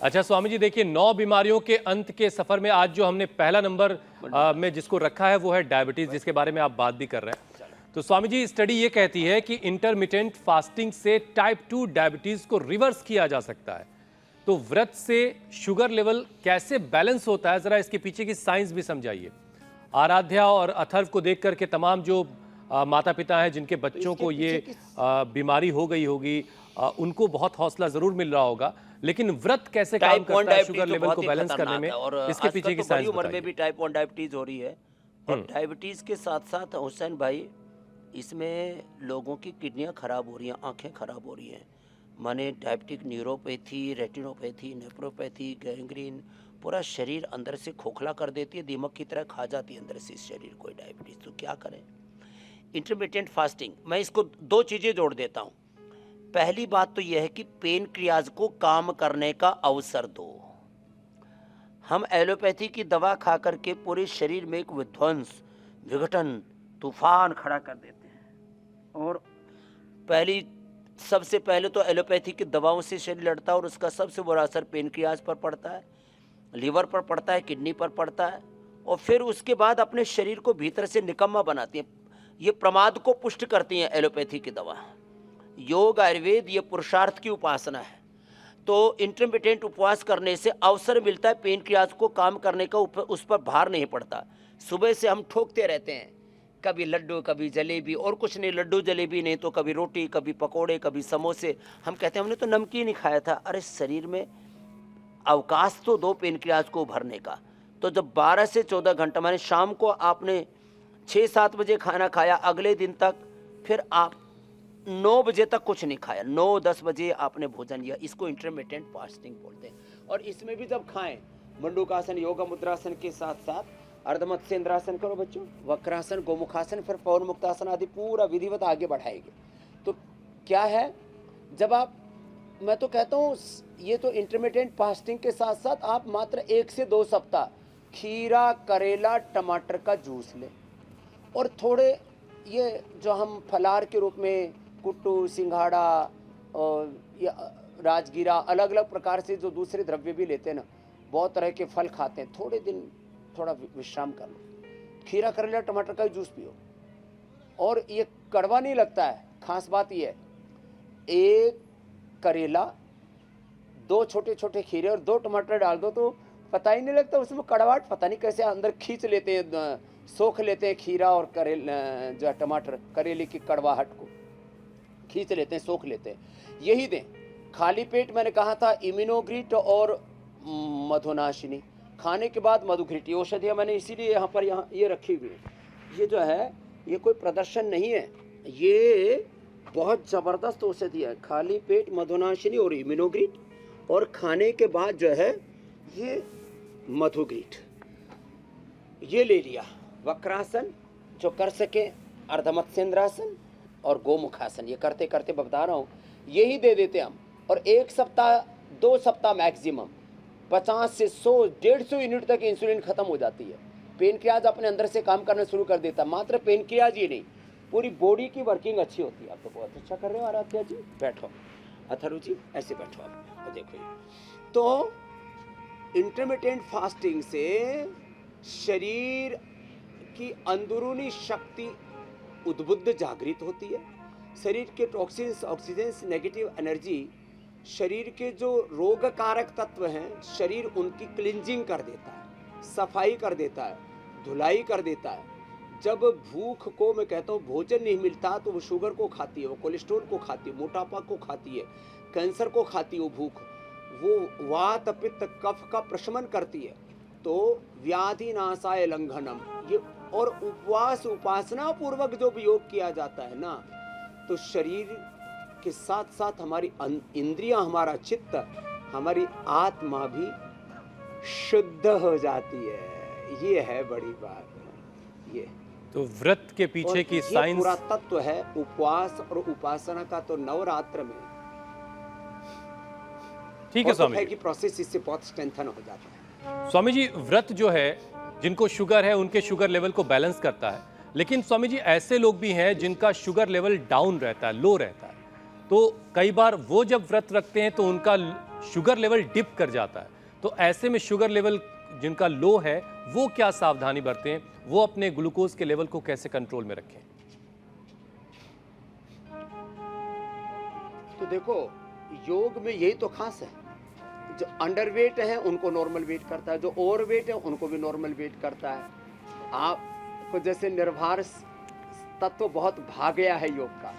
अच्छा स्वामी जी, देखिए 9 बीमारियों के अंत के सफर में आज जो हमने पहला नंबर में जिसको रखा है वो है डायबिटीज, जिसके बारे में आप बात भी कर रहे हैं। तो स्वामी जी, स्टडी ये कहती है कि इंटरमिटेंट फास्टिंग से टाइप 2 डायबिटीज को रिवर्स किया जा सकता है। तो व्रत से शुगर लेवल कैसे बैलेंस होता है, जरा इसके पीछे की साइंस भी समझाइए। आराध्या और अथर्व को देख करके तमाम जो माता पिता हैं जिनके बच्चों को ये बीमारी हो गई होगी, उनको बहुत हौसला जरूर मिल रहा होगा। लेकिन व्रत कैसे काम करता है शुगर लेवल को बैलेंस करने में, इसके पीछे की साइंस उम्र में भी टाइप 1 डायबिटीज हो रही है। और डायबिटीज के साथ साथ हुसैन भाई, इसमें लोगों की किडनियां खराब हो रही हैं, आंखें खराब हो रही हैं। माने diabetic neuropathy, retinopathy, nephropathy, gangrene, पूरा शरीर अंदर से खोखला कर देती है, दीमक की तरह खा जाती है अंदर से इस शरीर को डायबिटीज। तो क्या करें? इंटरमिटेंट फास्टिंग, मैं इसको दो चीज़ें जोड़ देता हूँ। पहली बात तो यह है कि पेनक्रियाज को काम करने का अवसर दो। हम एलोपैथी की दवा खा करके पूरे शरीर में एक विध्वंस, विघटन, तूफान खड़ा कर देते हैं। और सबसे पहले तो एलोपैथी की दवाओं से शरीर लड़ता है और उसका सबसे बुरा असर पेनक्रियाज पर पड़ता है, लीवर पर पड़ता है, किडनी पर पड़ता है, और फिर उसके बाद अपने शरीर को भीतर से निकम्मा बनाती है। ये प्रमाद को पुष्ट करती हैं एलोपैथी की दवा। योग, आयुर्वेद ये पुरुषार्थ की उपासना है। तो इंटरमिटेंट उपवास करने से अवसर मिलता है पेनक्रियाज को काम करने का, उस पर भार नहीं पड़ता। सुबह से हम ठोकते रहते हैं, कभी लड्डू, कभी जलेबी, और कुछ नहीं, लड्डू जलेबी नहीं तो कभी रोटी, कभी पकोड़े, कभी समोसे। हम कहते हैं हमने तो नमकीन ही खाया था। अरे शरीर में अवकाश तो दो पेनक्रियाज को उभरने का। तो जब 12 से 14 घंटा, माने शाम को आपने 6-7 बजे खाना खाया, अगले दिन तक फिर आप 9 बजे तक कुछ नहीं खाया, 9-10 बजे आपने भोजन लिया, इसको इंटरमिटेंट फास्टिंग बोलते हैं। और इसमें भी जब खाएं, मंडूकासन, योगा मुद्रासन के साथ साथ अर्धमत्स्येंद्रासन करो बच्चों, वक्रासन, गोमुखासन, फिर पवन मुक्तासन आदि पूरा विधिवत आगे बढ़ाएंगे। तो क्या है, जब आप, मैं तो कहता हूँ ये तो इंटरमिटेंट फास्टिंग के साथ साथ आप मात्र 1 से 2 सप्ताह खीरा, करेला, टमाटर का जूस लें। और थोड़े ये जो हम फलाहार के रूप में कुट्टू, सिंघाड़ा और राजगीरा, अलग अलग प्रकार से जो दूसरे द्रव्य भी लेते हैं ना, बहुत तरह के फल खाते हैं, थोड़े दिन थोड़ा विश्राम कर लो, खीरा, करेला, टमाटर का जूस पियो। और ये कड़वा नहीं लगता है। खास बात ये है, 1 करेला, 2 छोटे छोटे खीरे और 2 टमाटर डाल दो तो पता ही नहीं लगता उसमें कड़वाहट। पता नहीं कैसे अंदर खींच लेते हैं, सोख लेते हैं खीरा और करेला, जो टमाटर, करेले की कड़वाहट को खींच लेते हैं, सोख लेते हैं। यही दें खाली पेट। मैंने कहा था इम्यूनोग्रिट और मधुनाशिनी, खाने के बाद मधुघृटी औषधियाँ मैंने इसीलिए यहाँ पर ये रखी हुई है। ये जो है ये कोई प्रदर्शन नहीं है, ये बहुत ज़बरदस्त औषधि है। खाली पेट मधुनाशिनी और इम्यूनोग्रिट, और खाने के बाद जो है ये मधुग्रीट, ये ले लिया। वक्रासन जो कर सके, अर्धमत्स्येंद्रासन और गोमुखासन, ये करते करते बता रहा हूँ, यही दे देते हम। और 1 सप्ताह 2 सप्ताह मैक्सिमम 50 से 100-150 यूनिट तक इंसुलिन खत्म हो जाती है। पेनक्रियाज अपने अंदर से काम करना शुरू कर देता है। मात्र पेनक्रियाज ही नहीं, पूरी बॉडी की वर्किंग अच्छी होती है। आप तो बहुत अच्छा कर रहे हो आराध्या जी, बैठो। अथर्व जी ऐसे बैठो आप, तो देखो ये। तो इंटरमिटेंट फास्टिंग से शरीर की अंदरूनी शक्ति उद्बुद्ध, जागृत होती है। शरीर के टॉक्सिन्स, ऑक्सीजेंस, नेगेटिव एनर्जी, शरीर के जो रोग कारक तत्व हैं, शरीर उनकी क्लिंजिंग कर देता है, सफाई कर देता है, धुलाई कर देता है। जब भूख को, मैं कहता हूँ भोजन नहीं मिलता, तो वो शुगर को खाती है, वो कोलेस्ट्रॉल को खाती है, मोटापा को खाती है, कैंसर को खाती है। वो भूख, वो वात, पित्त, कफ का प्रशमन करती है। तो व्याधि नाशाय लंघनम, ये और उपवास, उपासना पूर्वक जो भी योग किया जाता है ना, तो शरीर के साथ साथ हमारी इंद्रियां, हमारा चित्त, हमारी आत्मा भी शुद्ध हो जाती है। ये है बड़ी बात। ये तो व्रत के पीछे की साइंस, पूरा तत्व है उपवास और उपासना का। तो नवरात्र में ठीक है स्वामी जी, की प्रोसेस इससे बहुत स्ट्रेंथन हो जाता है। स्वामी जी व्रत जो है, जिनको शुगर है उनके शुगर लेवल को बैलेंस करता है। लेकिन स्वामी जी ऐसे लोग भी हैं जिनका शुगर लेवल डाउन रहता है, लो रहता है, तो कई बार वो जब व्रत रखते हैं तो उनका शुगर लेवल डिप कर जाता है, तो ऐसे में शुगर लेवल जिनका लो है वो क्या सावधानी बरतें, वो अपने ग्लूकोज के लेवल को कैसे कंट्रोल में रखें? तो देखो, योग में यही तो खास है, जो अंडरवेट है उनको नॉर्मल वेट करता है, जो ओवरवेट है उनको भी नॉर्मल वेट करता है। आपको जैसे निर्भर तत्व बहुत भाग गया है योग का,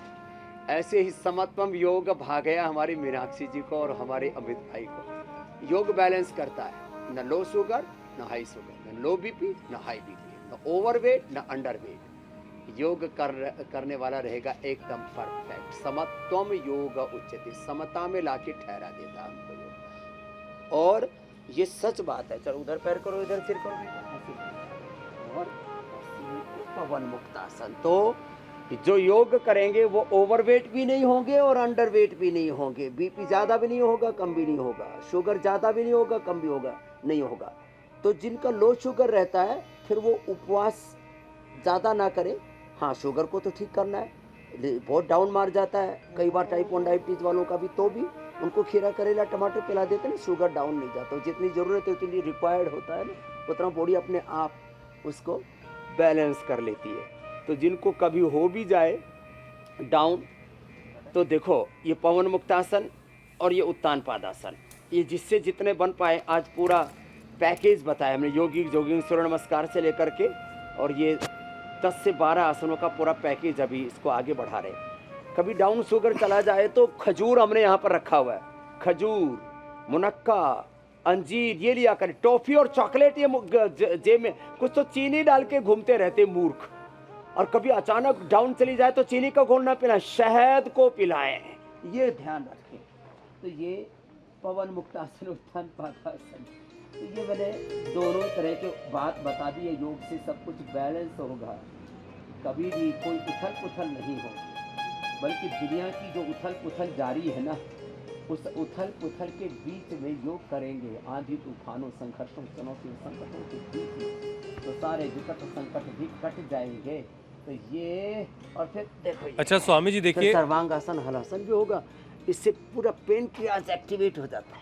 ऐसे ही समत्वम योग भाग गया हमारी मीनाक्षी जी को और हमारे अमित भाई को। योग बैलेंस करता है, न लो शुगर न हाई शुगर, न लो बीपी न हाई बीपी, न ओवरवेट न अंडरवेट। योग करने वाला रहेगा एकदम परफेक्ट। समत्वम योग उच्यते, समता में लाके ठहरा देता हमको योग। और ये सच बात है। चलो उधर पैर करो, इधर सिर करो, और पवन मुक्तासन। तो जो योग करेंगे वो ओवरवेट भी नहीं होंगे और अंडरवेट भी नहीं होंगे, बीपी ज्यादा भी नहीं होगा कम भी नहीं होगा, शुगर ज्यादा भी नहीं होगा कम भी होगा नहीं होगा। तो जिनका लो शुगर रहता है फिर वो उपवास ज्यादा ना करे। हाँ, शुगर को तो ठीक करना है, बहुत डाउन मार जाता है कई बार टाइप 1 डायबिटीज वालों का भी, तो भी उनको खीरा करेला टमाटर पिला देते ना, शुगर डाउन नहीं जाता। जितनी जरूरत है उतनी रिक्वायर्ड होता है ना, उतना बॉडी अपने आप उसको बैलेंस कर लेती है। तो जिनको कभी हो भी जाए डाउन, तो देखो ये पवन मुक्तासन और ये उत्तान पादासन, ये जिससे जितने बन पाए आज पूरा पैकेज बताया हमने, योगिक जोगिंग सूर्य नमस्कार से लेकर के, और ये 10 से 12 आसनों का पूरा पैकेज अभी इसको आगे बढ़ा रहे हैं। कभी डाउन शुगर चला जाए तो खजूर हमने यहाँ पर रखा हुआ है, खजूर, मुनक्का, अंजीर ये लिया करें। टॉफी और चॉकलेट ये जेब में, कुछ तो चीनी डाल के घूमते रहते मूर्ख। और कभी अचानक डाउन चली जाए तो चीनी का घोल ना पिलाएं, शहद को पिलाएं, ये ध्यान रखें। तो ये पवन मुक्तासन, उत्थान पादासन, तो ये मैंने दोनों तरह के बात बता दी है। योग से सब कुछ बैलेंस होगा, कभी भी कोई उथल पुथल नहीं होगी, बल्कि दुनिया की जो उथल पुथल जारी है ना, उस उथल पुथल के बीच में योग करेंगे, आंधी तूफानों संघर्षों चुनौतियों संकटों के बीच में, तो सारे विकट संकट भी कट जाएंगे। तो ये, और फिर देखो अच्छा स्वामी जी देखिए, सर्वांगासन हलासन भी होगा, इससे पूरा पेन क्रियाज एक्टिवेट हो जाता है।